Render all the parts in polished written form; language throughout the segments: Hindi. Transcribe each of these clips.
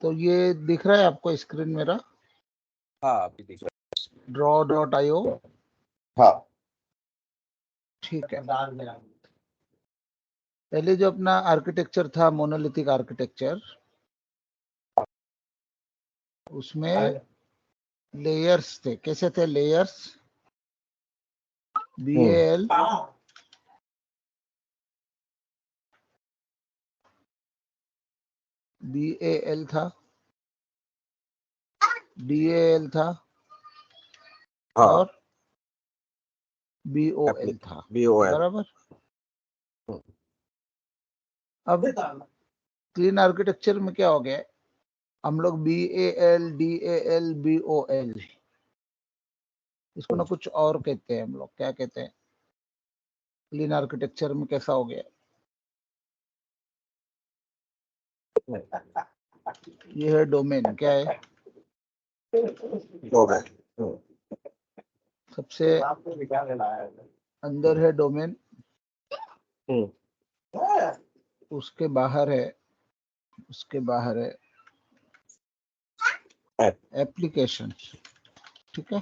तो ये दिख रहा है आपको स्क्रीन मेरा? हाँ अभी दिख रहा draw.io। है। हाँ ठीक है। पहले जो अपना आर्किटेक्चर था मोनोलिथिक आर्किटेक्चर, उसमें लेयर्स थे। कैसे थे लेयर्स? BAL BAL था, DAL था, हाँ और BOL था। BOL बराबर। अब क्लीन आर्किटेक्चर में क्या हो गया, हम लोग BAL DAL BOL, इसको ना कुछ और कहते हैं हम लोग। क्या कहते हैं क्लीन आर्किटेक्चर में? कैसा हो गया? ये है डोमेन। क्या है? सबसे अंदर है डोमेन, उसके बाहर है एप्लीकेशन। ठीक है,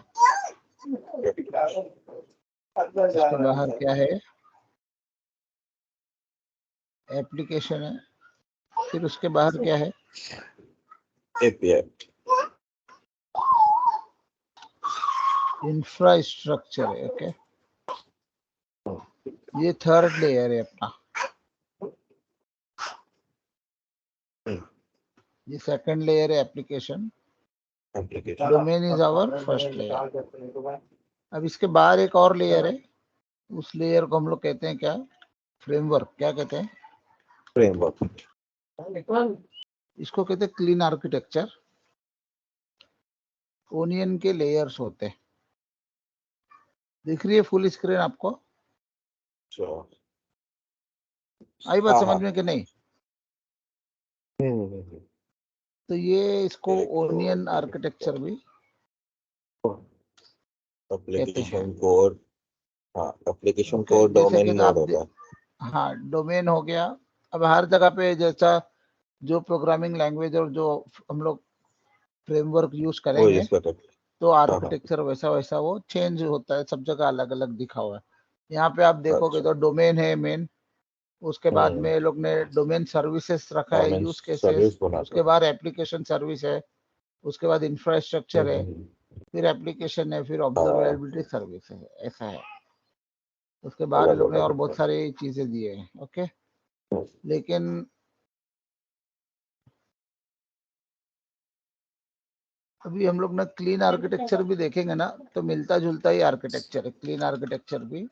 उसके बाहर क्या है? एप्लीकेशन है। फिर उसके बाहर क्या है? API इंफ्रास्ट्रक्चर है। ओके, ये थर्ड लेयर है अपना। ये सेकंड लेयर है application. Domain is our first layer. अब इसके बाहर एक और लेयर है, उस लेयर को हम लोग कहते हैं क्या? फ्रेमवर्क। क्या कहते हैं? फ्रेमवर्क। इसको कहते हैं क्लीन आर्किटेक्चर। ओनियन के लेयर्स होते हैं। दिख रही है फुल स्क्रीन आपको? आई बात समझ में कि नहीं? तो ये इसको ओनियन आर्किटेक्चर भी एप्लीकेशन कोड। हाँ एप्लीकेशन Okay, कोड जैसे डोमेन कि नोड आप होगा। हाँ, डोमेन हो गया। अब हर जगह पे जैसा जो प्रोग्रामिंग लैंग्वेज और जो हम लोग फ्रेमवर्क यूज वो करेंगे, यूज करते हैं। तो आर्किटेक्चर वैसा वैसा वो चेंज होता है। सब जगह अलग अलग दिखा हुआ है। यहाँ पे आप देखोगे तो डोमेन है मेन, उसके बाद में ये लोग ने डोमेन सर्विसेज रखा है, डोमेन यूज केसेस। सर्विस बनाते उसके बाद एप्लीकेशन सर्विस है, उसके बाद इंफ्रास्ट्रक्चर है, फिर एप्लीकेशन है, फिर ऑब्जर्वेबिलिटी सर्विस है। ऐसा है। उसके बाद लोग ने और बहुत सारी चीजें दिए हैं। ओके, लेकिन अभी हम लोग ना क्लीन आर्किटेक्चर भी देखेंगे ना, तो मिलता जुलता ही आर्किटेक्चर है। क्लीन आर्किटेक्चर भी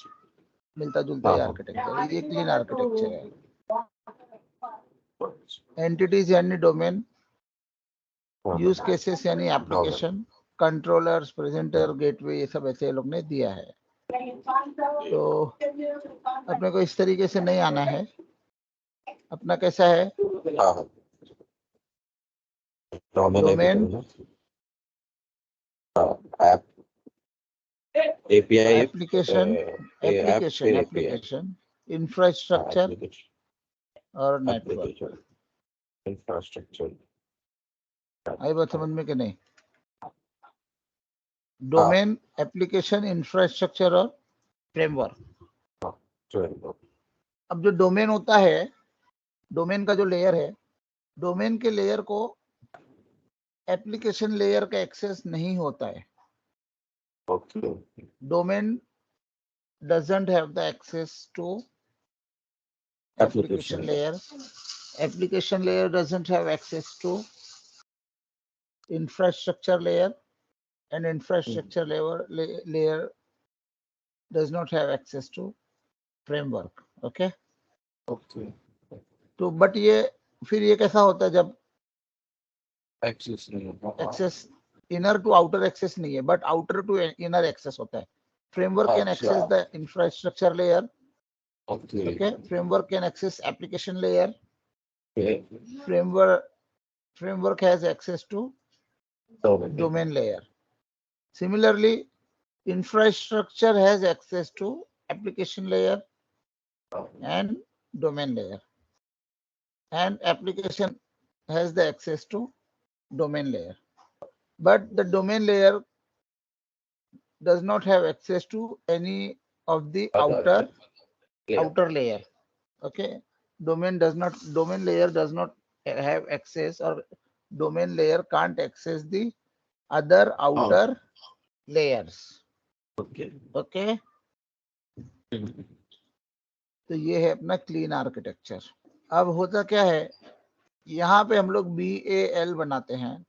मिलता जुलता ही आर्किटेक्चर। ये क्लीन आर्किटेक्चर है। एंटिटीज यानी डोमेन, यूज केसेस यानी एप्लीकेशन, कंट्रोलर्स, प्रेजेंटर, गेटवे, ये सब ऐसे लोग ने दिया है। तो अपने को इस तरीके से नहीं आना है। अपना कैसा है? डोमेन, API, एप्लीकेशन, इंफ्रास्ट्रक्चर और नेटवर्क। इंफ्रास्ट्रक्चर। आई बात समझ में कि नहीं? डोमेन, एप्लीकेशन, इंफ्रास्ट्रक्चर और फ्रेमवर्क। अब जो डोमेन होता है, डोमेन का जो लेयर है, डोमेन के लेयर को एप्लीकेशन लेयर का एक्सेस नहीं होता है। Domain doesn't have the access to application layer. Application layer doesn't have access to infrastructure layer, and infrastructure layer does not have access to framework. Okay. तो बट ये फिर ये कैसा होता है जब access inner to outer access नहीं है, but outer to inner access होता है। Framework can access the infrastructure layer. Okay, framework can access application layer. Framework has access to domain layer. Similarly, infrastructure has access to application layer and domain layer, and application has the access to domain layer. But the domain layer does not have access to any of the outer layer. Okay, domain layer does not have access, or domain layer can't access the other outer layers. Okay. Okay, तो ये है अपना क्लीन आर्किटेक्चर. अब होता क्या है, यहाँ पे हम लोग BAL बनाते हैं,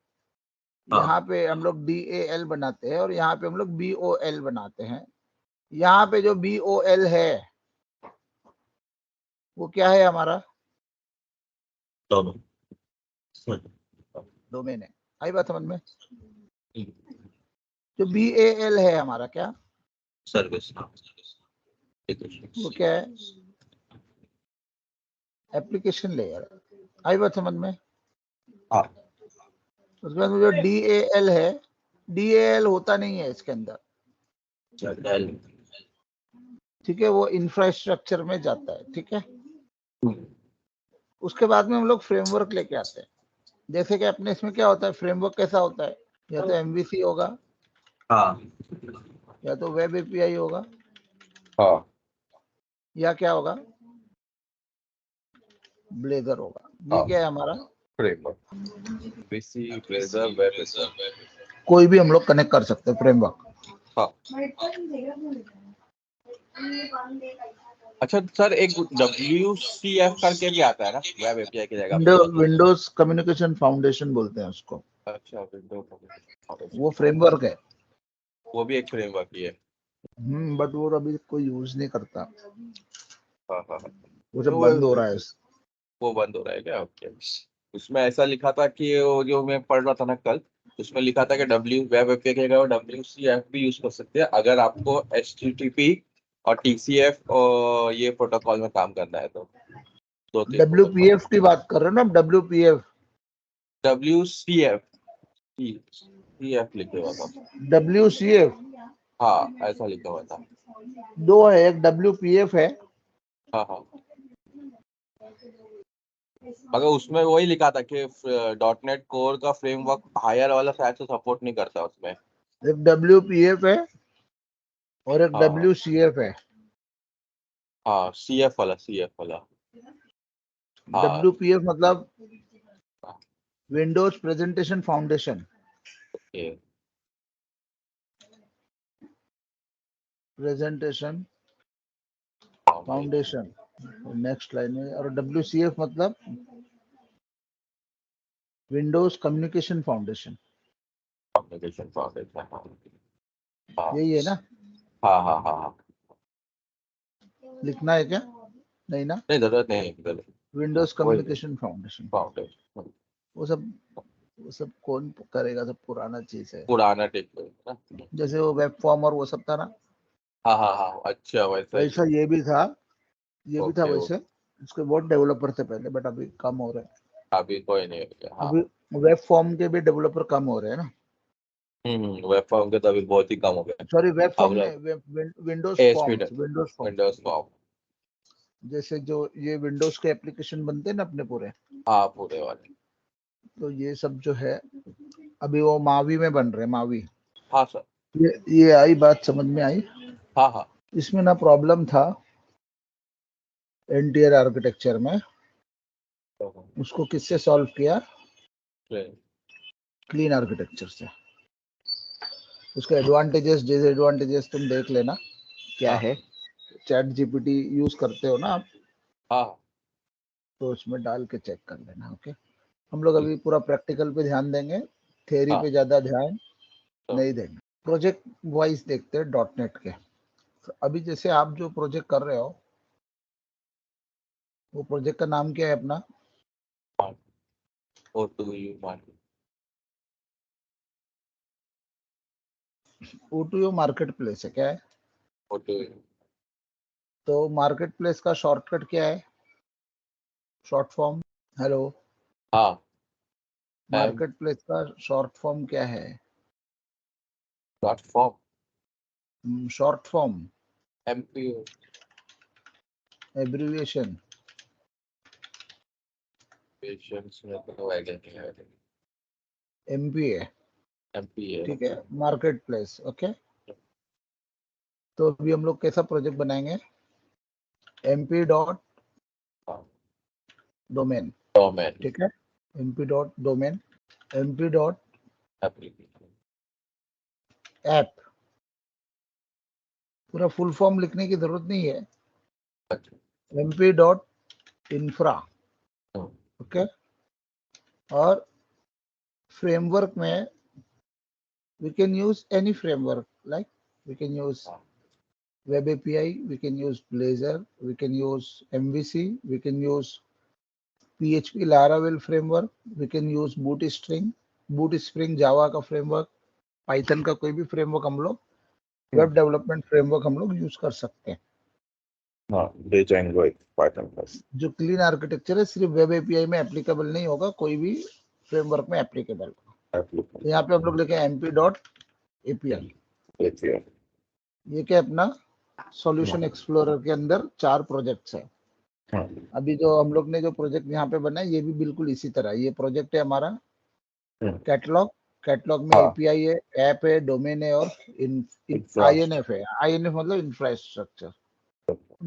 यहाँ पे हम लोग DAL बनाते हैं, और यहाँ पे हम लोग BOL बनाते हैं. यहाँ पे जो BOL है वो क्या है, हमारा डोमेन है. आई बात समझ में? जो BAL है हमारा क्या, सर्विस. वो क्या है, एप्लीकेशन लेयर. आई बात समझ में? हाँ. उसके बाद जो DAL है, DAL होता नहीं है इसके अंदर. ठीक है, वो इंफ्रास्ट्रक्चर में जाता है. ठीक है, उसके बाद में हम लोग फ्रेमवर्क लेके आते हैं. जैसे कि अपने इसमें क्या होता है, फ्रेमवर्क कैसा होता है, या तो MVC होगा, हाँ. या तो वेब API होगा, हाँ. या क्या होगा, ब्लेजर होगा. ये क्या है हमारा फ्रेमवर्क. MVC, blazer, web. कोई भी हम लोग कनेक्ट कर सकते हैं फ्रेमवर्क. हाँ. अच्छा सर, एक WCF करके भी आता है ना वेब एपीआई की जगह? विंडोज कम्युनिकेशन फाउंडेशन बोलते हैं उसको. अच्छा, विंडोज. वो फ्रेमवर्क है. वो भी एक फ्रेमवर्क ही है. बट वो अभी कोई यूज नहीं करता. हाँ. वो सब बंद हो रहा है. वो बंद हो रहा है क्या? ओके. उसमें ऐसा लिखा था कि वो जो मैं पढ़ रहा था ना कल, उसमें लिखा था कि वेब एपीआई की जगह WCF भी यूज कर सकते हैं अगर आपको HTTP और TCF और ये प्रोटोकॉल में काम करना है तो. WPF की बात कर रहे हो ना, WPF. WCF लिखे हुआ था. WCF हाँ, ऐसा लिखा हुआ था. दो है, एक WPF है. हाँ. मगर उसमें वही लिखा था कि .NET कोर का फ्रेमवर्क हायर वाला शायद से सपोर्ट नहीं करता उसमें. एक WPF है और एक WCF है. हाँ, CF वाला. हाँ. WPF मतलब Windows presentation foundation. Presentation foundation next line में. और WCF मतलब विंडोज कम्युनिकेशन फाउंडेशन. यही है ना? हाँ. लिखना है क्या? नहीं ना, नहीं, जरूरत नहीं. Windows communication foundation. वो सब कौन करेगा, सब पुराना चीज है. पुराना टेक ना. जैसे वो वेब फॉर्म और वो सब था ना, हाँ. अच्छा, वैसा ये भी था. ये भी था ओके. वैसे. इसके बहुत डेवलपर थे पहले, बट अभी कम हो रहे हैं. अभी कोई नहीं है. हाँ. अभी वेब फॉर्म के भी डेवलपर कम हो रहे हैं ना. वेब फॉर्म के तो अभी बहुत ही कम हो गए. सॉरी, वेब फॉर्म में विंडोज फॉर्म्स. Windows form. जैसे जो ये विंडोज के एप्लीकेशन बनते हैं ना अपने पूरे, हाँ, पूरे वाले. तो ये सब जो है अभी वो मावी में बन रहे हैं. मावी. हाँ सर. ये आई बात समझ में आई. हाँ. इसमें ना प्रॉब्लम था एनटीआर आर्किटेक्चर में. उसको किससे सॉल्व किया? क्लीन आर्किटेक्चर से. उसके एडवांटेजेस डिसएडवांटेजेस तुम देख लेना क्या है. चैट जीपीटी यूज करते हो ना आप? हाँ. तो उसमें डाल के चेक कर लेना. ओके, हम लोग अभी पूरा प्रैक्टिकल पे ध्यान देंगे, थ्योरी पे ज्यादा ध्यान नहीं देंगे. प्रोजेक्ट वाइज देखते हैं .NET के. तो अभी जैसे आप जो प्रोजेक्ट कर रहे हो, वो प्रोजेक्ट का नाम क्या है अपना? O2O मार्केट प्लेस है क्या है? तो मार्केट प्लेस का शॉर्टकट क्या है, शॉर्ट फॉर्म? हेलो. हाँ. मार्केट प्लेस का शॉर्ट फॉर्म क्या है? Short form, MPO. Abbreviation. Patience में तो आइडिया नहीं है. एमपी है, एमपी है। ठीक है, मार्केट प्लेस। ओके, तो अभी हम लोग कैसा प्रोजेक्ट बनाएंगे, एमपी डॉट डोमेन, डोमेन ठीक है, MP dot domain, MP dot application. App, पूरा फुल फॉर्म लिखने की जरूरत नहीं है, एमपी डॉट इंफ्रा। ओके, और फ्रेमवर्क में we can use any framework, like we can use web API, we can use Blazor, we can use MVC, we can use PHP Laravel framework, we can use Bootspring Java का फ्रेमवर्क, Python का कोई भी फ्रेमवर्क हम लोग वेब डेवलपमेंट फ्रेमवर्क हम लोग यूज कर सकते हैं। हाँ, Django एक Python का। जो क्लीन आर्किटेक्चर है सिर्फ वेब एपीआई में एप्लीकेबल नहीं होगा, कोई भी फ्रेमवर्क में एप्लीकेबल होगा। तो यहाँ पे हम लोग लिखे एमपी डॉट एपीआई, ये क्या अपना सॉल्यूशन एक्सप्लोरर के अंदर 4 प्रोजेक्ट्स है। अभी जो हम लोग ने जो प्रोजेक्ट यहाँ पे बनाया ये भी बिल्कुल इसी तरह, ये प्रोजेक्ट है हमारा कैटलॉग। कैटलॉग में एपीआई है, ऐप है, डोमेन है और आईएनएफ है। आईएनएफ मतलब इंफ्रास्ट्रक्चर।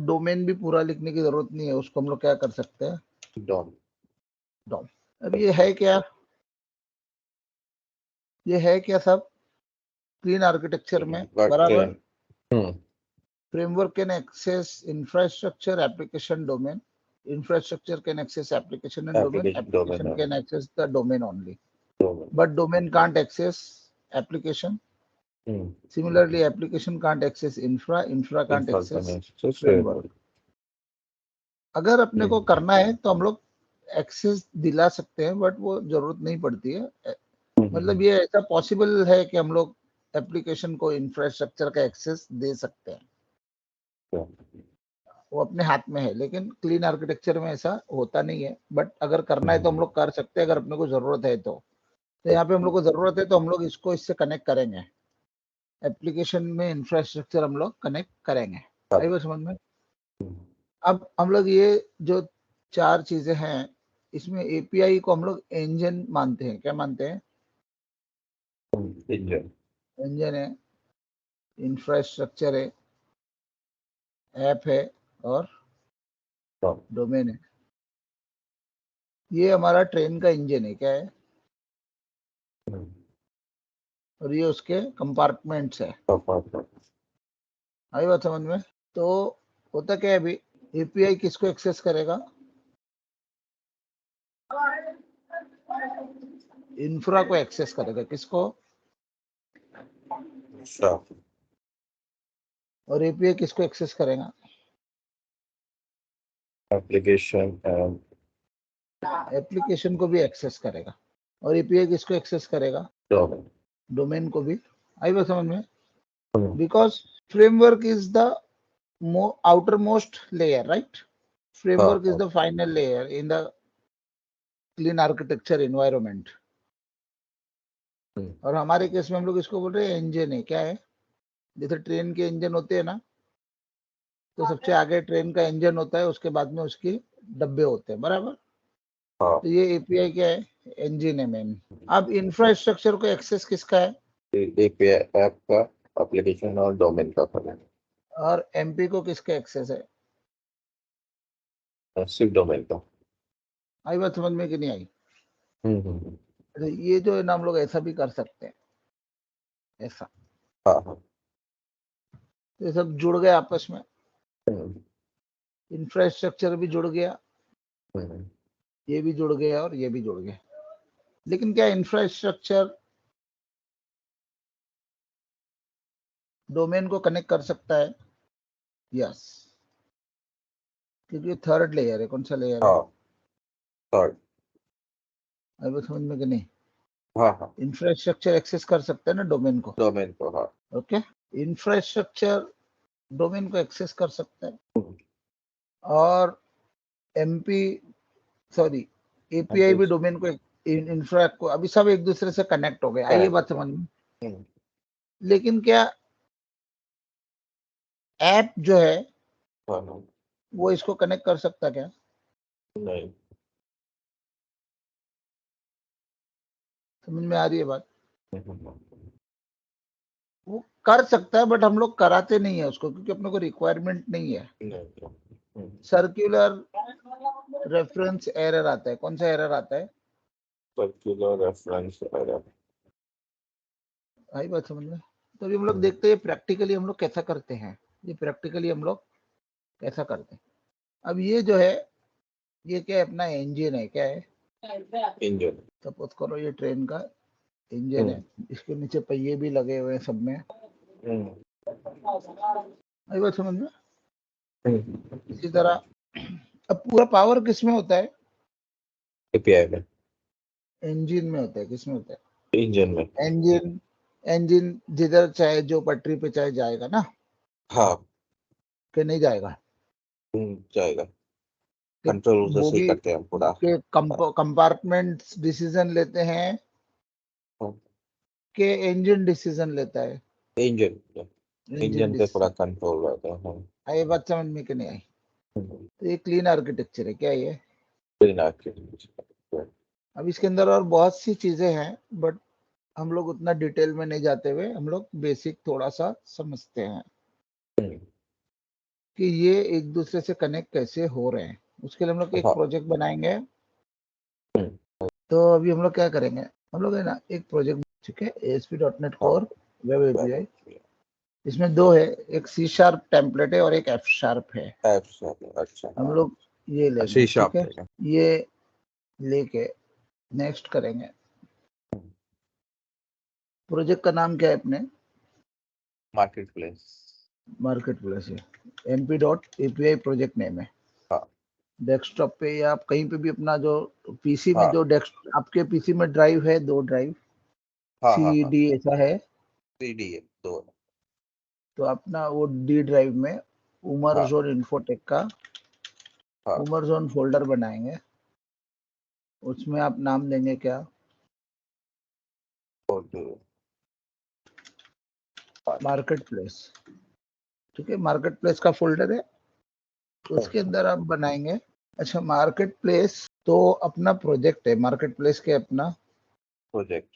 डोमेन भी पूरा लिखने की जरूरत नहीं है, उसको हम लोग क्या कर सकते हैं, डॉम। अब ये है क्या, ये है क्या सब क्लीन आर्किटेक्चर में, बराबर। Framework can access infrastructure, application, domain. Infrastructure can access application and domain. Application can access the domain only. But domain can't access application. Similarly, application can't access infra. Infra can't access framework. अगर अपने को करना है तो हम लोग एक्सेस दिला सकते हैं, बट वो जरूरत नहीं पड़ती है। मतलब ये ऐसा पॉसिबल है कि हम लोग एप्लीकेशन को इंफ्रास्ट्रक्चर का एक्सेस दे सकते हैं, वो अपने हाथ में है। लेकिन क्लीन आर्किटेक्चर में ऐसा होता नहीं है, बट अगर करना है तो हम लोग कर सकते हैं, अगर अपने को जरूरत है तो। यहाँ पे हम लोग को जरूरत है तो हम लोग इसको इससे कनेक्ट करेंगे, एप्लीकेशन में इंफ्रास्ट्रक्चर हम लोग कनेक्ट करेंगे। आई बात समझ में। अब हम लोग ये जो 4 चीजें हैं, इसमें एपीआई को हम लोग इंजन मानते हैं। क्या मानते हैं, इंजन है, इंफ्रास्ट्रक्चर है, ऐप है और डोमेन है। ये हमारा ट्रेन का इंजन है, क्या है, और ये उसके कंपार्टमेंट्स है। आई बात समझ में। तो होता क्या है, अभी एपीआई किसको एक्सेस करेगा, इंफ्रा को एक्सेस करेगा। किसको, और एपीआई किसको एक्सेस करेगा, एप्लीकेशन को भी एक्सेस करेगा। और एपीआई किसको एक्सेस करेगा, डोमेन को भी। आई बात समझ में। Because framework is the outer most layer, right. Framework is the final layer in the clean architecture environment. और हमारे केस में हम लोग इसको बोल रहे हैं इंजन है। क्या है, जैसे ट्रेन के इंजन होते हैं ना, तो सबसे आगे ट्रेन का इंजन होता है, उसके बाद में उसके डब्बे होते हैं, बराबर। तो ये एपीआई क्या है, इंजन है मेन। अब इंफ्रास्ट्रक्चर को एक्सेस किसका है, एपीआई ऐप का, एप्लीकेशन और डोमेन का है। और एमपी को किसका एक्सेस है, सिर्फ डोमेन का। आई बात समझ में कि नहीं आई। तो ये जो है ना, हम लोग ऐसा भी कर सकते हैं, ऐसा। तो ये सब जुड़ गए आपस में, इंफ्रास्ट्रक्चर भी जुड़ गया, ये भी जुड़ गया और ये भी जुड़ गया। लेकिन क्या इंफ्रास्ट्रक्चर डोमेन को कनेक्ट कर सकता है, यस, क्योंकि थर्ड लेयर है। कौन सा लेयर है, थर्ड। आई बात समझ में कि नहीं। इंफ्रास्ट्रक्चर एक्सेस कर सकता है ना डोमेन को, ओके। इंफ्रास्ट्रक्चर डोमेन को एक्सेस कर सकता है, और एमपी सॉरी एपीआई भी डोमेन को, इंफ्रा को। अभी सब एक दूसरे से कनेक्ट हो गए, आइए बात समझ में। लेकिन क्या ऐप जो है वो इसको कनेक्ट कर सकता क्या, नहीं। समझ में आ रही है बात? वो कर सकता है बट हम लोग कराते नहीं है उसको, क्योंकि अपने को रिक्वायरमेंट नहीं है। सर्कुलर रेफरेंस एरर आता है। कौन सा एरर आता है? Circular reference error. आई बात समझ में? तो अभी हम लोग देखते हैं प्रैक्टिकली हम लोग कैसा करते हैं। ये प्रैक्टिकली हम लोग कैसा करते हैं। अब ये जो है, ये क्या है? अपना इंजन है। क्या है? इंजन। सपोज करो ये ट्रेन का इंजन है, इसके नीचे पहिए भी लगे हुए हैं सब में। आई बात समझ में? इसी तरह अब पूरा पावर किस में होता है? एपीआई में। इंजन में होता है। किस में होता है? इंजन में। इंजन जिधर चाहे जो पटरी पे चाहे जाएगा ना? हाँ। कि नहीं जाएगा? जाएगा। कि कंट्रोल से सही बोगी करते हैं हम पूरा। के कंपार्टमेंट डिसीजन लेते हैं कि इंजन डिसीजन लेता है? इंजन पे पूरा कंट्रोल रहता है। आई बात समझ में कि नहीं आई? तो ये क्लीन आर्किटेक्चर है। क्या ये? अब इसके अंदर और बहुत सी चीजें हैं, बट हम लोग उतना डिटेल में नहीं जाते हुए हम लोग बेसिक थोड़ा सा समझते हैं कि ये एक दूसरे से कनेक्ट कैसे हो रहे हैं। उसके लिए हम लोग एक प्रोजेक्ट बनाएंगे। तो अभी हम लोग क्या करेंगे? हम लोग है ना एक प्रोजेक्ट, ठीक है, ASP.NET Core वेब एपीआई। इसमें दो है, एक C# टेम्पलेट है और एक F# है। अच्छा। हम लोग ये लेंगे, ठीक है, है। ये लेके नेक्स्ट करेंगे। प्रोजेक्ट का नाम क्या है अपने? मार्केट प्लेस है। mp.api प्रोजेक्ट नेम है। डेस्कटॉप पे या आप कहीं पे भी अपना जो पीसी में जो डेस्क आपके पीसी में ड्राइव है, 2 ड्राइव CD ऐसा है, CD है 2। तो अपना वो D ड्राइव में उमर जोन इन्फोटेक का उमर जोन फोल्डर बनाएंगे। उसमें आप नाम देंगे क्या? Market place. ठीक है, मार्केट प्लेस का फोल्डर है, उसके अंदर आप बनाएंगे। अच्छा, मार्केट प्लेस तो अपना प्रोजेक्ट है, मार्केट प्लेस के अपना प्रोजेक्ट।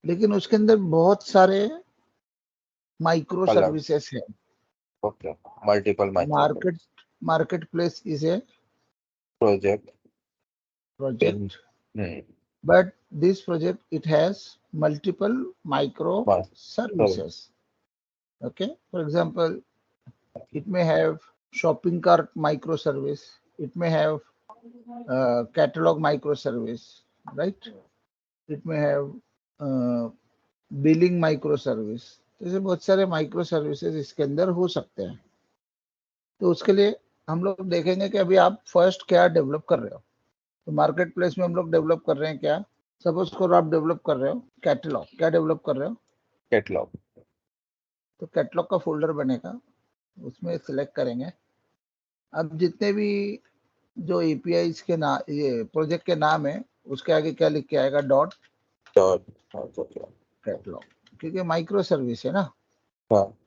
लेकिन उसके अंदर बहुत सारे माइक्रो अलग। सर्विसेज है। Okay. Multiple market place is a project but this project it has multiple micro services. Okay, for example, it may have shopping cart microservice, it may have catalog microservice, right? It may have billing microservice. जैसे बहुत सारे माइक्रो सर्विसेज इसके अंदर हो सकते हैं। तो उसके लिए हम लोग देखेंगे कि अभी आप फर्स्ट क्या डेवलप कर रहे हो। तो मार्केट प्लेस में हम लोग डेवलप कर रहे हैं क्या? सपोज करो आप डेवलप कर रहे हो कैटलॉग। क्या डेवलप कर रहे हो? कैटलॉग। तो कैटलॉग का फोल्डर बनेगा, उसमें सिलेक्ट करेंगे। अब जितने भी जो एपीआई के नाम, ये प्रोजेक्ट के नाम है, उसके आगे क्या लिख के आएगा? डॉट कैटलॉग, क्योंकि माइक्रो सर्विस है ना।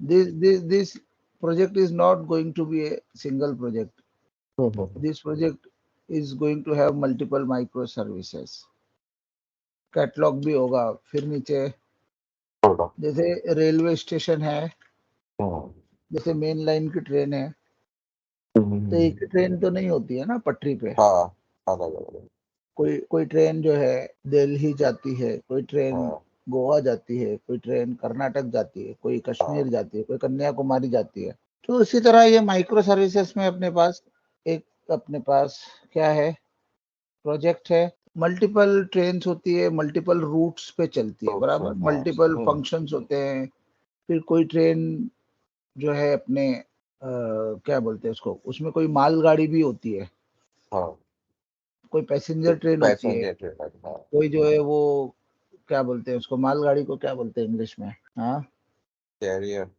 This project is not going to be a single project. This project is going to have multiple micro services. Catalogue भी होगा। फिर नीचे जैसे रेलवे स्टेशन है, जैसे मेन लाइन की ट्रेन है, तो एक ही ट्रेन तो नहीं होती है ना पटरी पे। कोई ट्रेन जो है दिल्ली जाती है, कोई ट्रेन गोवा जाती है, कोई ट्रेन कर्नाटक जाती है, कोई कश्मीर जाती है, कोई कन्याकुमारी जाती है। तो इसी तरह ये माइक्रो सर्विसेज में अपने पास क्या है? प्रोजेक्ट है। मल्टीपल ट्रेन्स होती है, मल्टीपल रूट्स पे चलती है, बराबर। मल्टीपल फंक्शंस होते हैं। फिर कोई ट्रेन जो है अपने क्या बोलते हैं उसको, उसमें कोई मालगाड़ी भी होती है, कोई पैसेंजर ट्रेन होती है, कोई जो है वो क्या बोलते हैं उसको, मालगाड़ी को क्या बोलते हैं इंग्लिश में? हाँ, कैरियर।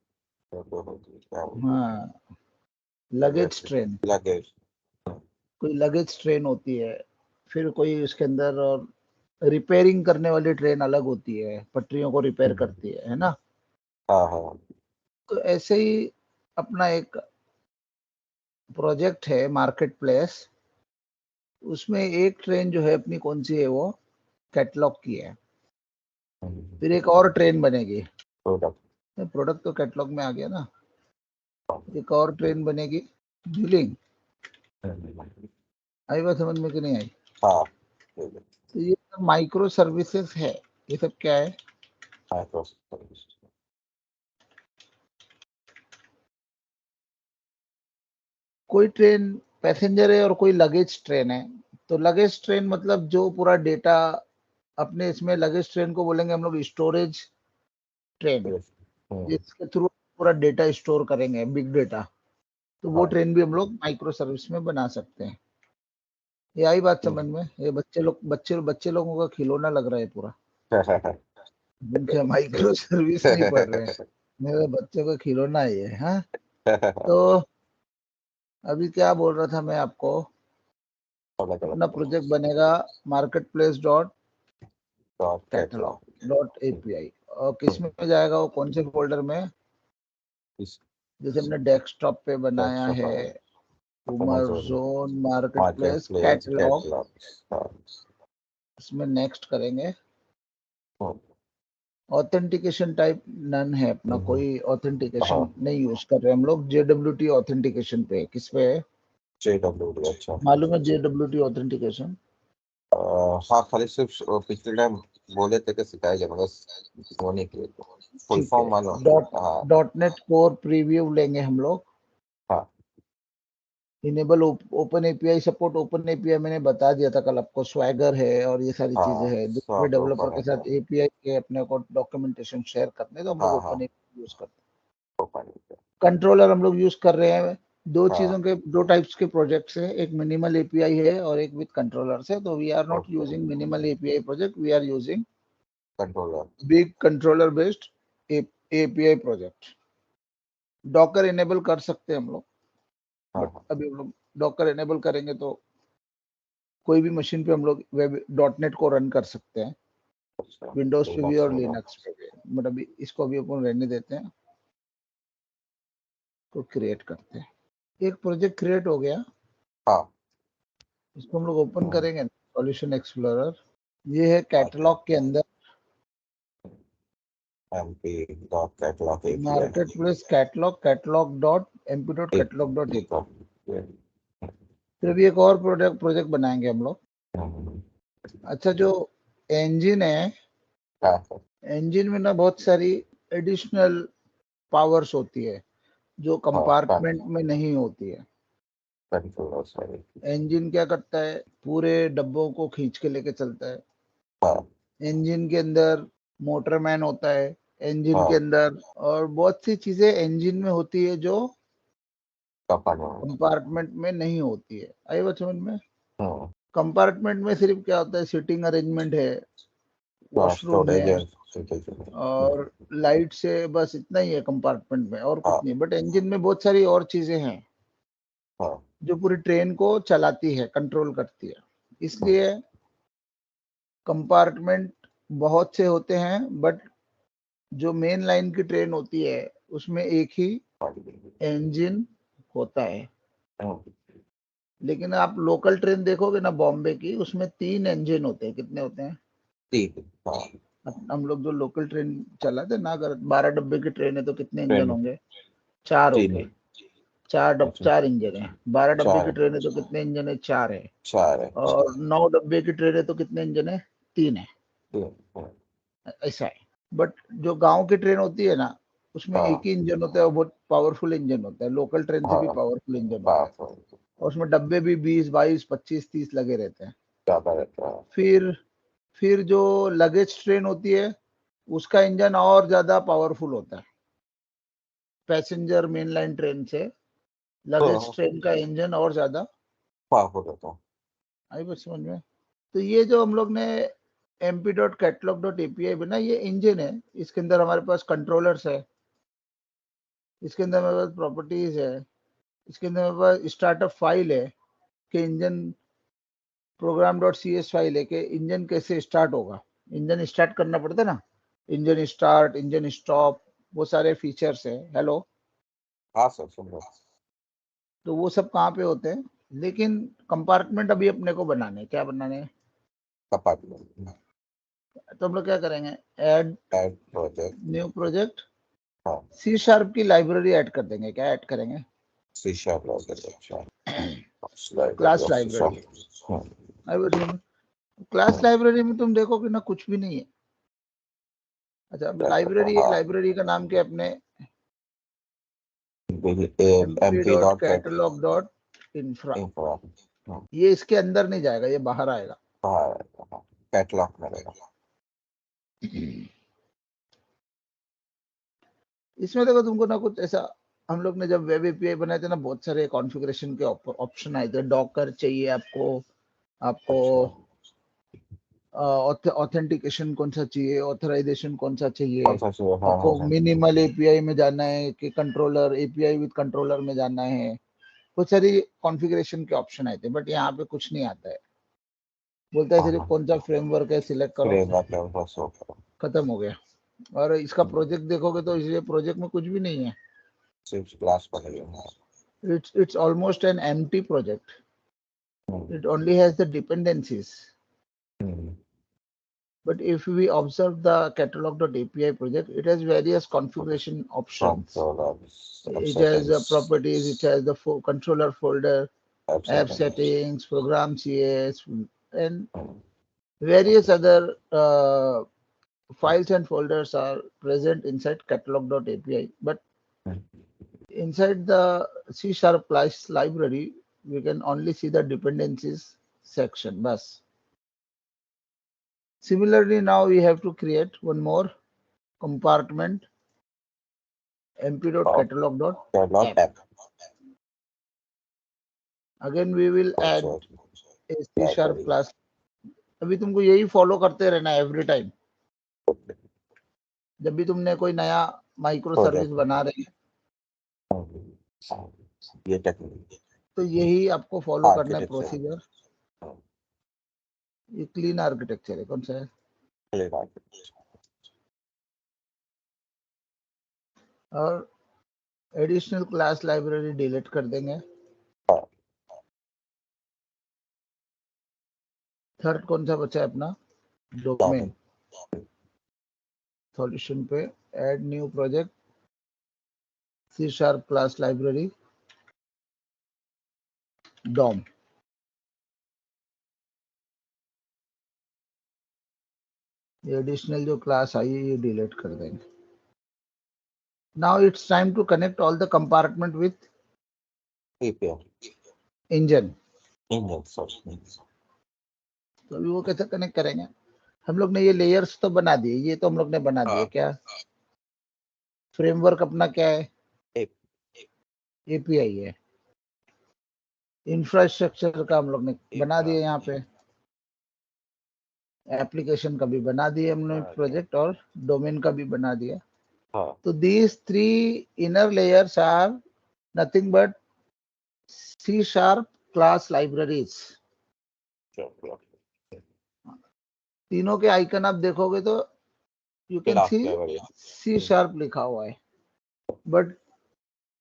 हाँ, लगेज ट्रेन। कोई लगेज ट्रेन होती है। फिर कोई उसके अंदर और रिपेयरिंग करने वाली ट्रेन अलग होती है, पटरियों को रिपेयर करती है ना। तो ऐसे ही अपना एक प्रोजेक्ट है मार्केट प्लेस, उसमें एक ट्रेन जो है अपनी कौन सी है, वो कैटलॉग की है। फिर एक और ट्रेन बनेगी, प्रोडक्ट तो कैटलॉग में आ गया ना। एक और ट्रेन बनेगी बिलिंग। आई बात समझ में कि नहीं आई? हाँ, तो ये सब माइक्रो सर्विसेज है। ये सब क्या है? कोई ट्रेन पैसेंजर है और कोई लगेज ट्रेन है। तो लगेज ट्रेन मतलब जो पूरा डेटा अपने इसमें, लगेज ट्रेन को बोलेंगे हम लोग स्टोरेज ट्रेन, जिसके थ्रू पूरा डेटा स्टोर करेंगे, बिग डेटा। तो वो ट्रेन भी हम लोग माइक्रो सर्विस में बना सकते हैं। ये आई बात समझ में? ये बच्चे लोगों का खिलौना लग रहा है पूरा, जिनके माइक्रो सर्विस नहीं पढ़ रहे हैं। मेरे बच्चों का खिलौना है ये। हाँ, तो अभी क्या बोल रहा था मैं आपको, अपना प्रोजेक्ट बनेगा market place dot catalogue dot API. और किस में जाएगा वो, कौन से फोल्डर में? जैसे हमने डेस्कटॉप पे बनाया है, उमर जोन मार्केट प्लेस कैटलॉग, इसमें नेक्स्ट करेंगे। ऑथेंटिकेशन टाइप नन है अपना, कोई ऑथेंटिकेशन नहीं यूज कर रहे हम लोग। JWT ऑथेंटिकेशन पे, किस पे है JWT? अच्छा, मालूम है JWT ऑथेंटिकेशन? हाँ, खाली सिर्फ पिछले टाइम बोले थे कि सिखाएंगे, मगर वो नहीं किए। फुल ठीक फॉर्म है, मालूम? हाँ, डॉट नेट कोर प्रीव्यू लेंगे हम लोग। हाँ, enable open API support. Open API मैंने बता दिया था कल आपको, स्वैगर है और ये सारी चीजें हाँ, हैं। दूसरे सब डेवलपर ऊपर के है साथ एपीआई के अपने को डॉक्यूमेंटेशन शेयर करने, तो हम लोग हाँ, ओपन हाँ, एपीआई यूज करते ऊपर है। हैं। कंट्रोलर हम लोग यूज कर रहे हैं। दो हाँ, चीजों के, दो टाइप्स के प्रोजेक्ट्स है, एक मिनिमल एपीआई है और एक विद कंट्रोलर है। तो we are not okay, using minimal API project, we are using controller. Big controller based API project. Docker enable कर सकते हैं हम लोग, हाँ, बट हाँ, अभी हम लोग डॉकर इनेबल करेंगे तो कोई भी मशीन पे हम लोग वेब डॉट नेट को रन कर सकते हैं, अच्छा, विंडोज पे भी Linux और होगा। लिनक्स पे भी। बट अभी इसको भी अपन रहने देते हैं, तो क्रिएट करते हैं। एक प्रोजेक्ट क्रिएट हो गया, हाँ, इसको हम लोग ओपन करेंगे सॉल्यूशन एक्सप्लोरर। ये है कैटलॉग के अंदर MP dot catalogue API। Market place catalogue, catalogue dot MP dot catalogue dot एक। फिर भी एक और प्रोजेक्ट बनाएंगे हम लोग। अच्छा, जो इंजन है, इंजन में ना बहुत सारी एडिशनल पावर्स होती है जो कंपार्टमेंट में नहीं होती है। इंजन क्या करता है, पूरे डब्बों को खींच के लेके चलता है। इंजन के अंदर मोटरमैन होता है, इंजन के अंदर और बहुत सी चीजें इंजन में होती है जो कंपार्टमेंट में नहीं होती है। आई बात समझ में? कंपार्टमेंट में सिर्फ क्या होता है, सीटिंग अरेंजमेंट है, वॉशरूम है और लाइट से, बस इतना ही है कंपार्टमेंट में, और कुछ नहीं। बट इंजन में बहुत सारी और चीजें हैं जो पूरी ट्रेन को चलाती है, कंट्रोल करती है। इसलिए कंपार्टमेंट बहुत से होते हैं, बट जो मेन लाइन की ट्रेन होती है उसमें एक ही इंजन होता है। लेकिन आप लोकल ट्रेन देखोगे ना बॉम्बे की, उसमें 3 इंजन होते हैं। कितने होते हैं? 3। हम लोग जो लोकल ट्रेन चलाते ना, अगर 12 डब्बे की ट्रेन है तो कितने इंजन होंगे? 4 होंगे। 4 इंजन है। 12 डब्बे की ट्रेन है तो कितने इंजन है? 4 है। 4 है। और 9 डब्बे की ट्रेन है तो कितने इंजन है? 3 है। ऐसा है। बट जो गांव की ट्रेन होती है ना, उसमें एक ही इंजन होता है, वो बहुत पावरफुल इंजन होता है। लोकल ट्रेन से भी पावरफुल इंजन होता है। और उसमें डब्बे भी 20, 22, 25, 30 लगे रहते हैं। फिर जो लगेज ट्रेन होती है उसका इंजन और ज्यादा पावरफुल होता है। पैसेंजर मेन लाइन ट्रेन से लगेज ट्रेन का इंजन और ज्यादा पावरफुल होता है। आई बात समझ में? तो ये जो हम लोग ने mp.catalog.api बना, ये इंजन है। इसके अंदर हमारे पास कंट्रोलर्स है, इसके अंदर हमारे पास प्रॉपर्टीज है, इसके अंदर हमारे पास स्टार्टअप फाइल है कि इंजन program.cs फाइल है कि इंजन कैसे स्टार्ट होगा। इंजन स्टार्ट करना पड़ता है ना, इंजन स्टार्ट, इंजन स्टॉप, वो सारे फीचर्स है। हेलो, हाँ सर, सुन रहा हूँ। तो वो सब कहाँ पे होते हैं? लेकिन कंपार्टमेंट अभी अपने को बनाने हैं। क्या बनाने हैं? कंपार्टमेंट। तो हम लोग क्या करेंगे? Add add project. New project, हाँ, सी शार्प की लाइब्रेरी ऐड कर देंगे। क्या ऐड करेंगे? C sharp library. Class library. Class library में तुम देखोगे ना कुछ भी नहीं है। अच्छा, लाइब्रेरी है, लाइब्रेरी का नाम क्या है अपने? mp.catalog.infra। ये इसके अंदर नहीं जाएगा, ये बाहर आएगा। कैटलॉग में रहेगा। इसमें देखो तुमको ना कुछ ऐसा, हम लोग ने जब वेब एपीआई बनाए थे ना, बहुत सारे कॉन्फ़िगरेशन के ऑप्शन आए थे। डॉकर चाहिए आपको, ऑथेंटिकेशन कौन सा चाहिए, ऑथराइजेशन कौन सा चाहिए, आपको मिनिमल एपीआई में जाना है कि कंट्रोलर, एपीआई विद कंट्रोलर में जाना है। कुछ सारी कॉन्फ़िगरेशन के ऑप्शन आए थे, बट यहाँ पे कुछ नहीं आता है। बोलता है सिर्फ कौन सा फ्रेमवर्क है सिलेक्ट करो, खत्म हो गया। और इसका प्रोजेक्ट देखोगे तो इसलिए प्रोजेक्ट में कुछ भी नहीं है। It's almost an empty project. It only has the dependencies. But if we observe the catalog.api project, it has various configuration options. It has properties, it has the controller folder, app settings, program CS, and various other files and folders are present inside catalog.api. But inside the C# class library, we can only see the dependencies section. Bas. Similarly, now we have to create one more compartment, mp.catalog.app. Again, we will add a C# class. अभी तुमको यही फॉलो करते रहना एवरी टाइम। जब भी तुमने कोई नया माइक्रो सर्विस बना रहे हैं तो यही आपको फॉलो करना है प्रोसीजर। ये क्लीन आर्किटेक्चर है। कौन सा है? और एडिशनल क्लास लाइब्रेरी डिलीट कर देंगे। थर्ड कौन सा बचा है अपना? डोमेन। सॉल्यूशन पे add new project, C# class library, dom. ये एडिशनल जो क्लास आई है ये डिलीट कर देंगे। Now it's time to connect all the compartment with engine. तो अभी वो कैसे कनेक्ट करेंगे? हम लोग ने ये लेयर्स तो बना दिए, ये तो हम लोग ने बना दिए। क्या फ्रेमवर्क अपना क्या है? एपीआई है। इंफ्रास्ट्रक्चर का हम लोग ने बना दिया, यहाँ पे एप्लीकेशन का भी बना दिया हमने प्रोजेक्ट, और डोमेन का भी बना दिया। तो these three inner layers are nothing but C# class libraries. तीनों के आइकन आप देखोगे तो you can see C# लिखा हुआ है, but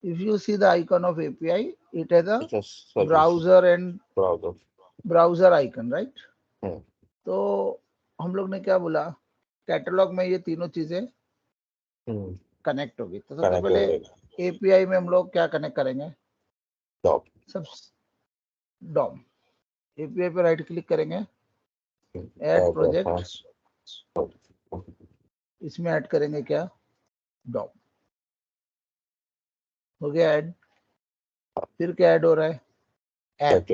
if you see the icon of API, it has a browser and browser icon, right? तो हम लोग ने क्या बोला, कैटलॉग में ये तीनों चीजें कनेक्ट होगी। तो सबसे पहले एपीआई में हम लोग क्या कनेक्ट करेंगे? सब डॉम। एपीआई पे राइट क्लिक करेंगे, ऐड प्रोजेक्ट, इसमें ऐड करेंगे क्या? डॉम। हो गया ऐड। फिर क्या ऐड हो रहा है? App.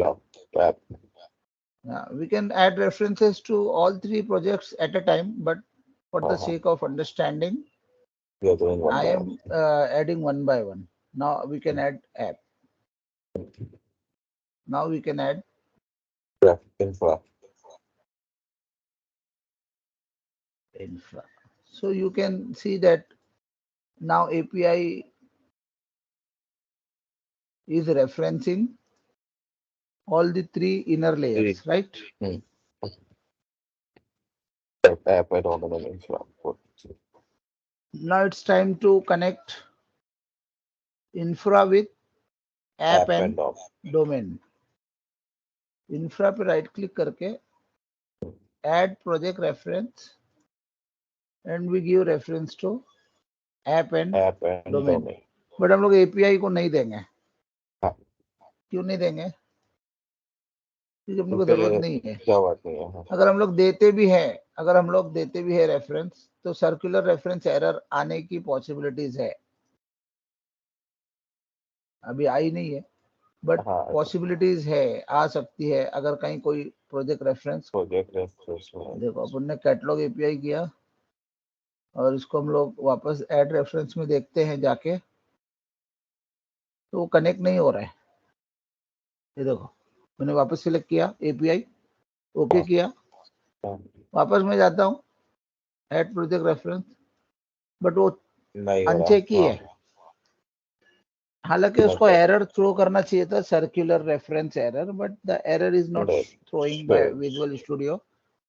We can add references to all three projects at a time, but for the sake of understanding, I am adding one by one. Now we can add app. Now we can add infra. So you can see that now API is referencing all the three inner layers, right? Now it's time to connect infra with app and domain. Infra पे राइट क्लिक करके add project reference and we give reference to app and app and domain. Domain. But हम लोग एपीआई को नहीं देंगे। हाँ। क्यों नहीं देंगे? क्योंकि हम लोग को क्योंकि जरूरत नहीं है। जरूरत नहीं है। हाँ। अगर हम लोग देते भी है रेफरेंस, तो सर्कुलर रेफरेंस एरर आने की पॉसिबिलिटीज है। अभी आई नहीं है, बट हाँ, पॉसिबिलिटीज है, आ सकती है अगर कहीं कोई प्रोजेक्ट रेफरेंस। प्रोजेक्ट रेफरेंस में देखो अपन ने कैटलॉग एपीआई किया और इसको हम लोग वापस ऐड रेफरेंस में देखते हैं जाके, तो वो कनेक्ट नहीं हो रहा है। ये देखो, मैंने वापस सिलेक्ट किया एपीआई, ओके हाँ। किया, हाँ, वापस मैं जाता हूँ ऐड प्रोजेक्ट रेफरेंस, बट वो नहीं हो अनचेक ही रहा। है। हालांकि उसको हाँ, एरर थ्रो करना चाहिए था, circular reference error, but the error is not throwing by Visual Studio.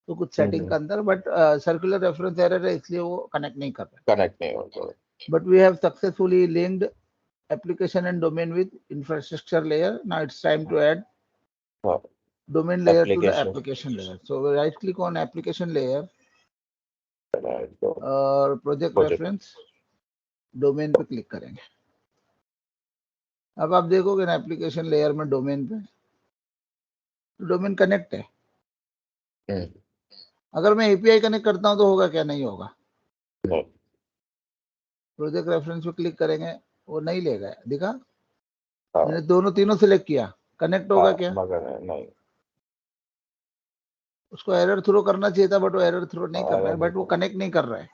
तो कुछ सेटिंग के अंदर, बट सर्कुलर रेफरेंस एरर है, इसलिए वो कनेक्ट नहीं कर रहा। कनेक्ट नहीं हो रहा। But we have successfully linked application and domain with infrastructure layer. Now it's time to add हाँ, domain layer to the application। application layer. So we right click on application layer तो और project प्रोजेक्ट reference domain पे क्लिक करेंगे। अब आप देखोगे ना एप्लीकेशन लेयर में डोमेन पे, डोमेन कनेक्ट है। अगर मैं एपीआई कनेक्ट करता हूं तो होगा क्या? नहीं होगा। नहीं। प्रोजेक्ट रेफरेंस पे क्लिक करेंगे, वो नहीं लेगा। दिखा, हाँ, मैंने दोनों तीनों सिलेक्ट किया, कनेक्ट होगा हाँ, क्या? मगर नहीं। उसको एरर थ्रो करना चाहिए था, बट वो एरर थ्रो नहीं कर रहा है, बट वो कनेक्ट नहीं कर रहा है।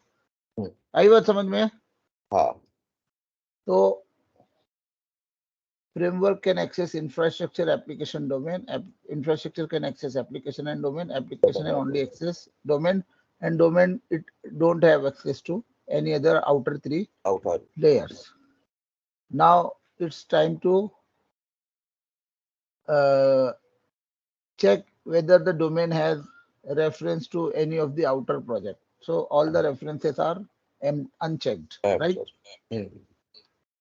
आई बात समझ में? हाँ। तो framework can access infrastructure application domain, infrastructure can access application and domain, application can only access domain, and domain it don't have access to any other outer three outer. layers. Now it's time to check whether the domain has reference to any of the outer project. So all the references are unchecked, right?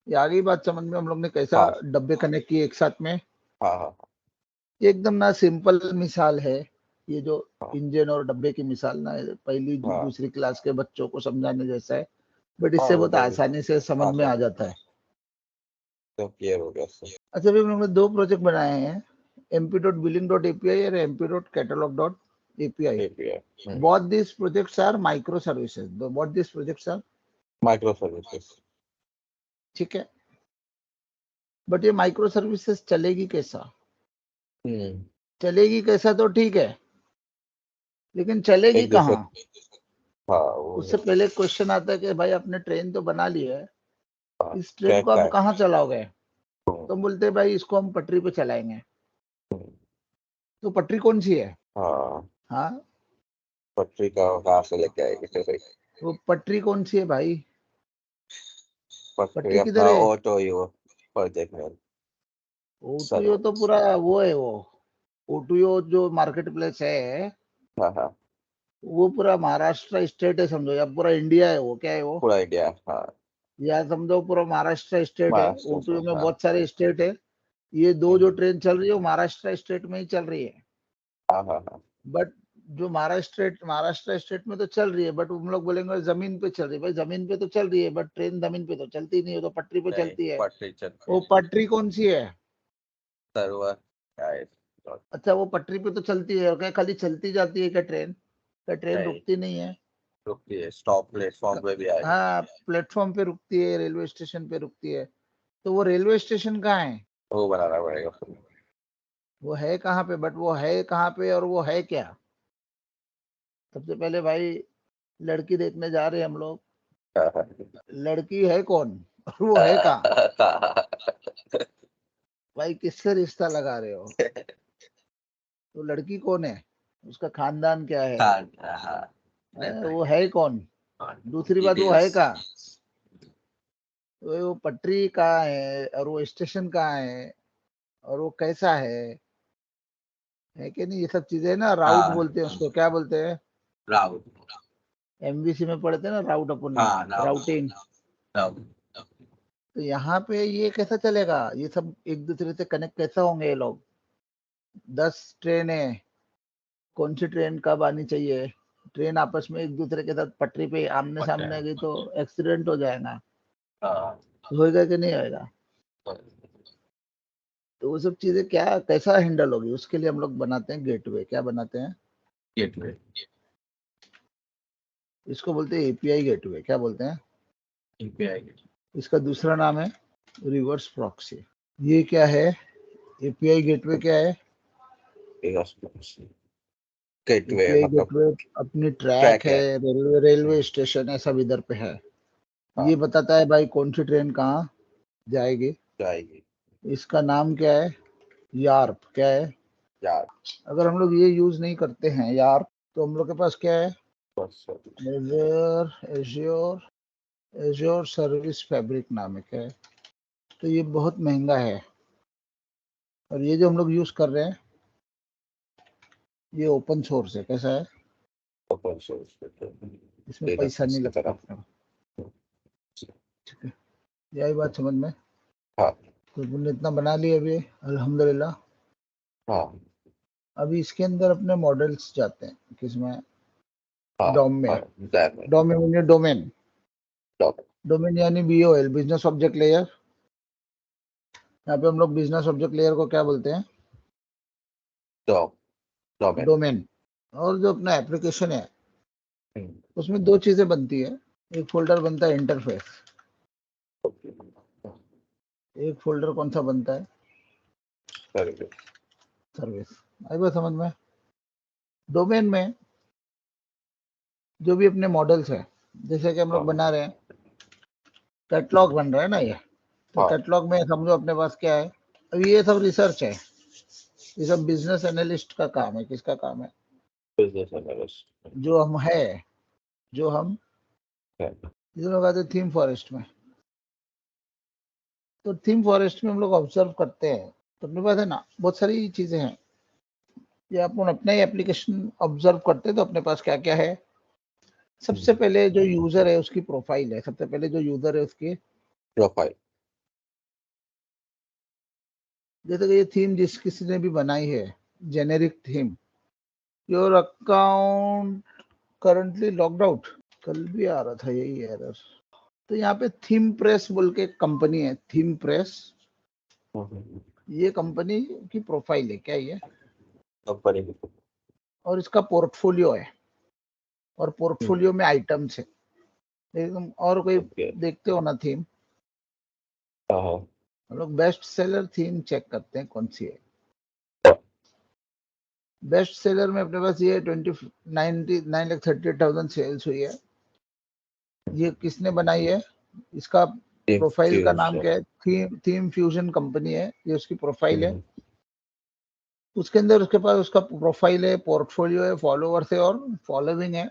ये आ गई बात समझ में? हम लोग ने कैसा हाँ। डब्बे कनेक्ट किए एक साथ में। हाँ, हाँ, ये एकदम ना सिंपल मिसाल है, ये जो हाँ, इंजन और डब्बे की मिसाल ना पहली हाँ, दूसरी क्लास के बच्चों को समझाने जैसा है, बट हाँ, इससे वो बहुत तो आसानी से समझ में आ जाता है। तो क्लियर हो गया सब। अच्छा, अभी हमने दो प्रोजेक्ट बनाए हैं, mp.billing.api और mp.catalog.api। API। both these projects are micro services, both these projects are, micro services. ठीक है, बट ये माइक्रो सर्विसेज चलेगी कैसा? चलेगी कैसा तो ठीक है, लेकिन चलेगी एक दूसरे। कहाँ? हाँ, वो उससे पहले क्वेश्चन आता है कि भाई आपने ट्रेन तो बना ली है, हाँ, इस ट्रेन ट्रैक को का आप है। कहाँ चलाओगे? तो हम बोलते हैं भाई इसको हम पटरी पे चलाएंगे। तो पटरी कौन सी है? हाँ, हाँ, पटरी का कहाँ से लेके आएगी फिर? वो पटरी कौन सी है भाई? पटरी पटरी अपना किधर है? ऑटो ही वो प्रोजेक्ट में। ओटूयो तो पूरा वो है, वो ओटूयो जो मार्केट प्लेस है, हाँ, हाँ, वो पूरा महाराष्ट्र स्टेट है समझो, या पूरा इंडिया है? वो क्या है वो? पूरा इंडिया। हाँ, या समझो पूरा महाराष्ट्र स्टेट है। महाराष्ट्र से। ओटूयो में हाँ। बहुत सारे स्टेट है। ये दो जो ट्रेन चल रही है वो महाराष्ट्र स्टेट में ही चल रही है। हाँ, हाँ, हाँ, बट जो महाराष्ट्र स्टेट में तो चल रही है, बट हम लोग बोलेंगे जमीन पे चल रही है। भाई जमीन पे तो चल रही है, बट ट्रेन जमीन पे तो चलती नहीं है, तो पटरी पे नहीं, चलती है। पटरी चलती वो है। पटरी कौन सी है? सर्वर क्या है? अच्छा, वो पटरी पे तो चलती है, और क्या खाली चलती जाती है क्या ट्रेन? क्या ट्रेन नहीं, रुकती नहीं है? रुकती है, स्टॉप प्लेटफॉर्म पे भी आएगी। हाँ, प्लेटफॉर्म पे रुकती है, रेलवे स्टेशन पे रुकती है। तो वो रेलवे स्टेशन कहाँ है? वो बनाना पड़ेगा। वो है कहाँ पे? बट वो है कहाँ पे और वो है क्या? सबसे पहले भाई लड़की देखने जा रहे हैं हम लोग, लड़की है कौन और वो है कहाँ? भाई किससे रिश्ता लगा रहे हो? तो लड़की कौन है, उसका खानदान क्या है, वो है कौन? दूसरी बात, वो है कहाँ? तो वो पटरी कहाँ है और वो स्टेशन कहाँ है और वो कैसा है कि नहीं? ये सब चीजें ना राउट बोलते हैं उसको, क्या बोलते हैं? राउट। एमवीसी में पढ़ते हैं ना राउट, अपन राउटिंग। तो यहाँ पे ये कैसा चलेगा? ये सब एक दूसरे से कनेक्ट कैसा होंगे ये लोग? 10 ट्रेन है, कौन सी ट्रेन कब आनी चाहिए, ट्रेन आपस में एक दूसरे के साथ पटरी पे आमने सामने आ गई तो एक्सीडेंट हो जाएगा, हाँ, होएगा कि नहीं होएगा। तो वो सब चीजें क्या कैसा हैंडल होगी, उसके लिए हम लोग बनाते हैं गेटवे। क्या बनाते हैं? गेटवे। इसको बोलते हैं एपीआई गेटवे। क्या बोलते हैं? एपीआई। इसका दूसरा नाम है रिवर्स प्रॉक्सी। ये क्या है? एपीआई गेटवे क्या है? गेटवे एपीआई मतलब गेटवे अपनी ट्रैक ट्रैक है, है। रेलवे स्टेशन है, सब इधर पे है। हाँ। ये बताता है भाई कौन सी ट्रेन कहाँ जाएगी। जाएगी। इसका नाम क्या है? यार्प। क्या है? यार अगर हम लोग ये यूज नहीं करते हैं यार्प, तो हम लोग के पास क्या है? बस एज्योर सर्विस फैब्रिक नाम है। तो ये बहुत महंगा है, और ये जो हम लोग यूज कर रहे हैं ये ओपन सोर्स है। कैसा है? ओपन सोर्स इसमें पैसा नहीं की लगता तरह। अपने को। ठीक है, यही बात समझ में। हाँ। तो तुमने इतना बना लिया अभी, अल्हम्दुलिल्लाह। हाँ। अभी इसके अंदर अपने मॉडल्स जाते हैं किसमें? हाँ। डॉम में। हाँ, diamond, डॉम में डोमेन। top, डोमेन यानी बीओएल, बिजनेस ऑब्जेक्ट लेयर। यहाँ पे हम लोग बिजनेस ऑब्जेक्ट लेयर को क्या बोलते हैं? dom, domain। डोमेन। और जो अपना एप्लीकेशन है हम्म, उसमें दो चीजें बनती है। एक फोल्डर बनता है इंटरफेस, एक फोल्डर कौन सा बनता है? सर्विस। सर्विस। आई बात समझ में। डोमेन में जो भी अपने मॉडल्स है, जैसे कि हम लोग बना रहे हैं कैटलॉग बन रहा है ना, ये तो हाँ। कैटलॉग में समझो अपने पास क्या है। अभी ये सब रिसर्च है, ये सब बिजनेस एनालिस्ट का काम है। किसका काम है? Business analyst. जो हम है, जो हम जिसे लोग आते थीम फॉरेस्ट में। तो थीम फॉरेस्ट में हम लोग ऑब्जर्व करते हैं, तो अपने पास है ना बहुत सारी चीजें हैं। ये अपन अपना ही एप्लीकेशन ऑब्जर्व करते हैं तो अपने पास क्या क्या है। सबसे पहले जो यूजर है उसकी प्रोफाइल है। सबसे पहले जो यूजर है उसकी, प्रोफाइल। जैसे कि ये थीम जिस किसी ने भी बनाई है, generic theme, your account currently logged out, कल भी आ रहा था यही एरर। तो यहाँ पे थीम प्रेस बोल के कंपनी है, थीम प्रेस। ये कंपनी की प्रोफाइल है। क्या ये? कंपनी। और इसका पोर्टफोलियो है, और पोर्टफोलियो में आइटम्स है। एकदम और कोई ओके। देखते हो ना थीम, हाँ। हम लोग बेस्ट सेलर थीम चेक करते हैं कौन सी है। बेस्ट सेलर में अपने पास ये 9,38,000 सेल्स हुई है। ये किसने बनाई है? इसका प्रोफाइल का नाम क्या है? थीम फ्यूजन कंपनी है, ये उसकी प्रोफाइल है। उसके अंदर उसके पास उसका प्रोफाइल है, पोर्टफोलियो है, फॉलोवर्स है और फॉलोइंग है।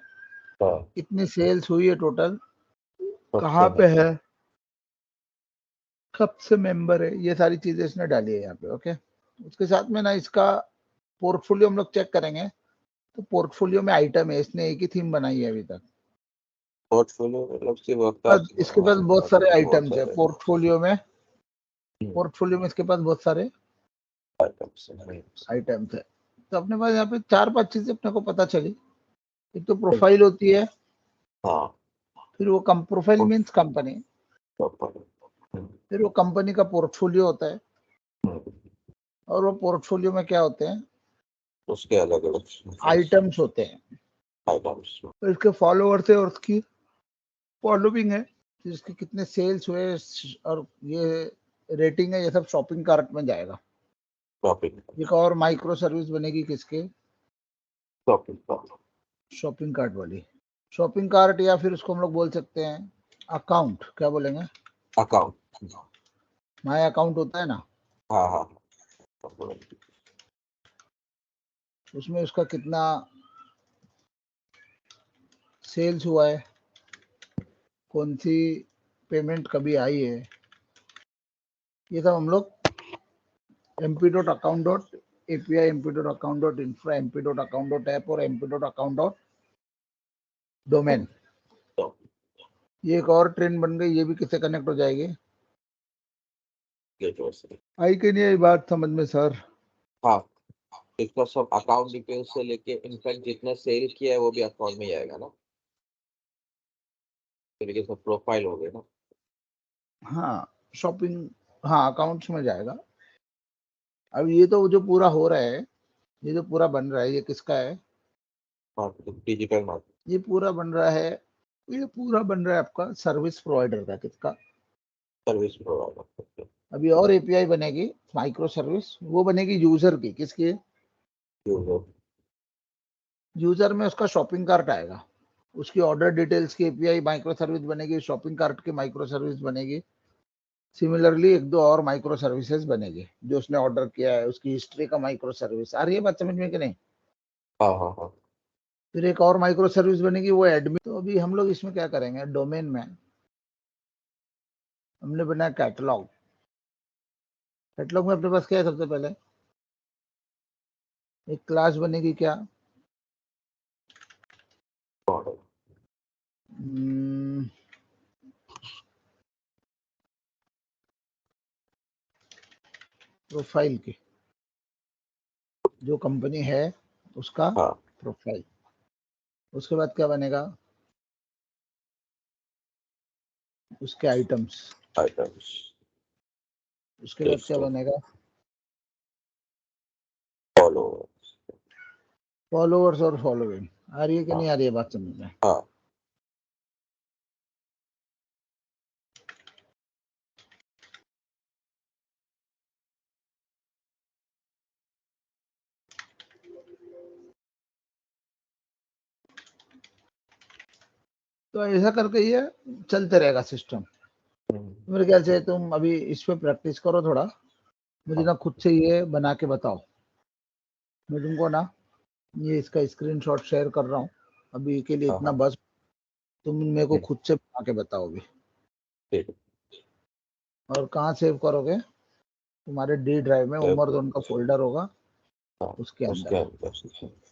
कितनी सेल्स हुई है टोटल, कहाँ पे है, कब से मेंबर है, ये सारी चीजें इसने डाली है यहाँ पे। ओके, उसके साथ में ना इसका पोर्टफोलियो हम लोग चेक करेंगे, तो पोर्टफोलियो में आइटम है, इसने एक ही थीम बनाई है अभी तक। पोर्टफोलियो मतलब सिर्फ इसके पास बहुत सारे आइटम्स है सारे पोर्टफोलियो में। पोर्टफोलियो में इसके पास बहुत सारे आइटम्स हैं। आइटम्स है। तो अपने पास यहाँ पे 4-5 चीजें अपने को पता चली। एक तो प्रोफाइल होती है, हाँ। फिर वो प्रोफाइल मीन्स कंपनी, फिर वो कंपनी का पोर्टफोलियो होता है, और वो पोर्टफोलियो में क्या होते हैं? उसके अलग अलग आइटम्स होते हैं। आइटम्स। तो इसके फॉलोअर्स है और उसकी फॉलोइंग है, फिर इसके कितने सेल्स हुए, और ये रेटिंग है, ये सब शॉपिंग कार्ट में जाएगा। शॉपिंग। एक और माइक्रो सर्विस बनेगी किसके? शॉपिंग। शॉपिंग कार्ट वाली। शॉपिंग कार्ट, या फिर उसको हम लोग बोल सकते हैं अकाउंट। क्या बोलेंगे? अकाउंट। माय अकाउंट होता है ना, हाँ हाँ। उसमें उसका कितना सेल्स हुआ है, कौन सी पेमेंट कभी आई है, ये सब हम लोग mp.account.api, mp.account.infra, mp.account.app और mp.account.domain, ये एक और ट्रेन बन गई। ये भी किससे कनेक्ट हो जाएगी? आई कि नहीं आई बात समझ में सर? हाँ। इसका सब अकाउंट डिटेल्स से लेके इनफैक्ट जितना सेल किया है वो भी अकाउंट में ही आएगा ना, तरीके से प्रोफाइल हो गया ना। हाँ शॉपिंग, हाँ अकाउंट्स में जाएगा। अब ये तो जो पूरा हो रहा है, ये जो पूरा बन रहा है, ये किसका है? मार्केटिंग, डिजिटल मार्केटिंग, ये पूरा बन रहा है, ये पूरा बन रहा है आपका सर्विस प्रोवाइडर का। किसका? Service provider. अभी और एपीआई बनेगी माइक्रो सर्विस, वो बनेगी यूजर की। किसकी? यूजर में उसका शॉपिंग कार्ट आएगा, उसकी ऑर्डर डिटेल्स की एपीआई माइक्रो सर्विस बनेगी, शॉपिंग कार्ट की माइक्रो सर्विस बनेगी। सिमिलरली एक दो और माइक्रो सर्विसेज बनेगी, जो उसने ऑर्डर किया है उसकी हिस्ट्री का माइक्रो सर्विस। आ रही है बात समझ में कि नहीं? हाँ हाँ हाँ। फिर एक और माइक्रो सर्विस बनेगी, वो एडमिन। तो अभी हम लोग इसमें क्या करेंगे, डोमेन में हमने बनाया कैटलॉग। कैटलॉग में अपने पास क्या है? सबसे पहले एक क्लास बनेगी, क्या? प्रोफाइल की, जो कंपनी है उसका हाँ प्रोफाइल। उसके बाद क्या बनेगा? उसके आइटम्स। आइटम्स। उसके बाद क्या बनेगा? फॉलोअर्स। फॉलोअर्स और फॉलोइंग। आ रही है कि हाँ नहीं आ रही है बात समझ में? हाँ। तो ऐसा करके ये चलते रहेगा सिस्टम। मेरे ख्याल से तुम अभी इस पे प्रैक्टिस करो थोड़ा, मुझे ना खुद से ये बना के बताओ। मैं तुमको ना ये इसका स्क्रीनशॉट शेयर कर रहा हूँ अभी के लिए, हाँ इतना हाँ। बस। तुम मेरे को खुद से बना के बताओ अभी। ठीक और कहाँ सेव करोगे? तुम्हारे डी ड्राइव में है। उमरदोन का फोल्डर होगा, हाँ, उसके उसके अंदर। अंदर।